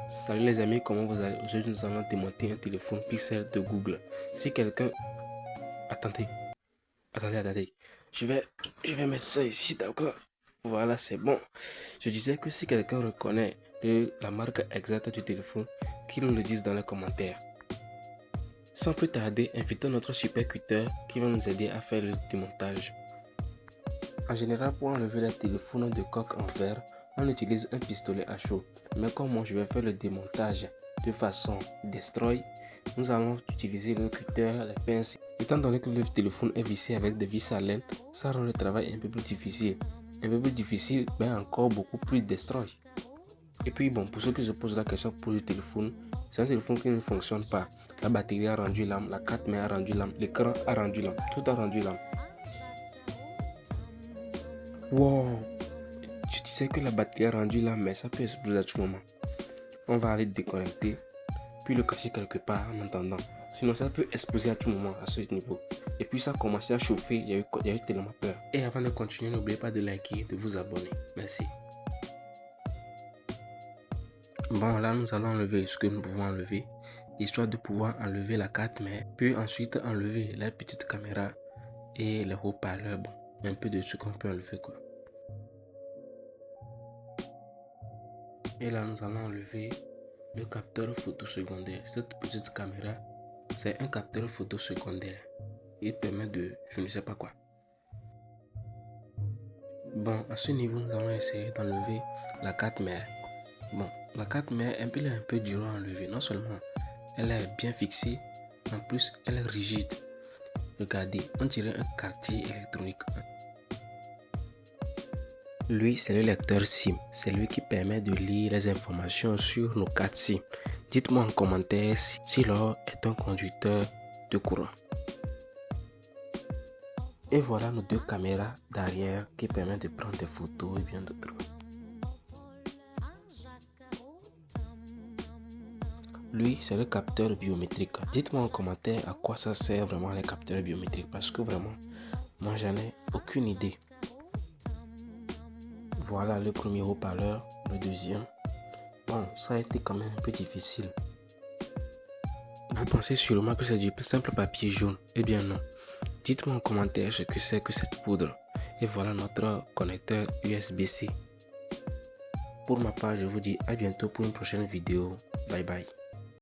Salut les amis, comment vous allez? Aujourd'hui nous allons démonter un téléphone Pixel de Google. Si quelqu'un... Attendez. Je vais mettre ça ici, d'accord? Voilà, c'est bon. Je disais que si quelqu'un reconnaît la marque exacte du téléphone, qu'il nous le dise dans les commentaires. Sans plus tarder, invitons notre supercuteur qui va nous aider à faire le démontage. En général, pour enlever les téléphones de coque en verre, on utilise un pistolet à chaud. Mais comme moi je vais faire le démontage de façon destroy, nous allons utiliser le cutter, les pinces. Étant donné que le téléphone est vissé avec des vis à laine, ça rend le travail un peu plus difficile. Mais encore beaucoup plus destroy. Et puis bon, pour ceux qui se posent la question pour le téléphone, c'est un téléphone qui ne fonctionne pas. La batterie a rendu l'âme, la carte mère a rendu l'âme, l'écran a rendu l'âme, tout a rendu l'âme. Wow! Je disais que la batterie a rendu l'âme, mais ça peut exploser à tout moment. On va aller déconnecter, puis le cacher quelque part en attendant. Sinon ça peut exploser à tout moment à ce niveau. Et puis ça a commencé à chauffer, il y a eu tellement peur. Et avant de continuer, n'oubliez pas de liker, de vous abonner. Merci. Bon, là nous allons enlever ce que nous pouvons enlever, histoire de pouvoir enlever la carte mère, puis ensuite enlever la petite caméra et les haut-parleurs. Bon, un peu de ce qu'on peut enlever quoi. Et là nous allons enlever le capteur photo secondaire. Cette petite caméra, c'est un capteur photo secondaire. Il permet de je ne sais pas quoi. Bon, à ce niveau, nous allons essayer d'enlever la carte mère. Bon, la carte mère, elle est un peu dure à enlever. Non seulement elle est bien fixée, en plus elle est rigide. Regardez, on dirait un quartier électronique. Lui, c'est le lecteur SIM. C'est lui qui permet de lire les informations sur nos cartes SIM. Dites-moi en commentaire si l'or est un conducteur de courant. Et voilà nos deux caméras d'arrière qui permettent de prendre des photos et bien d'autres. Lui, c'est le capteur biométrique. Dites-moi en commentaire à quoi ça sert vraiment les capteurs biométriques parce que vraiment, moi j'en ai aucune idée. Voilà le premier haut-parleur, le deuxième. Bon, ça a été quand même un peu difficile. Vous pensez sûrement que c'est du simple papier jaune. Eh bien non. Dites-moi en commentaire ce que c'est que cette poudre. Et voilà notre connecteur USB-C. Pour ma part, je vous dis à bientôt pour une prochaine vidéo. Bye bye.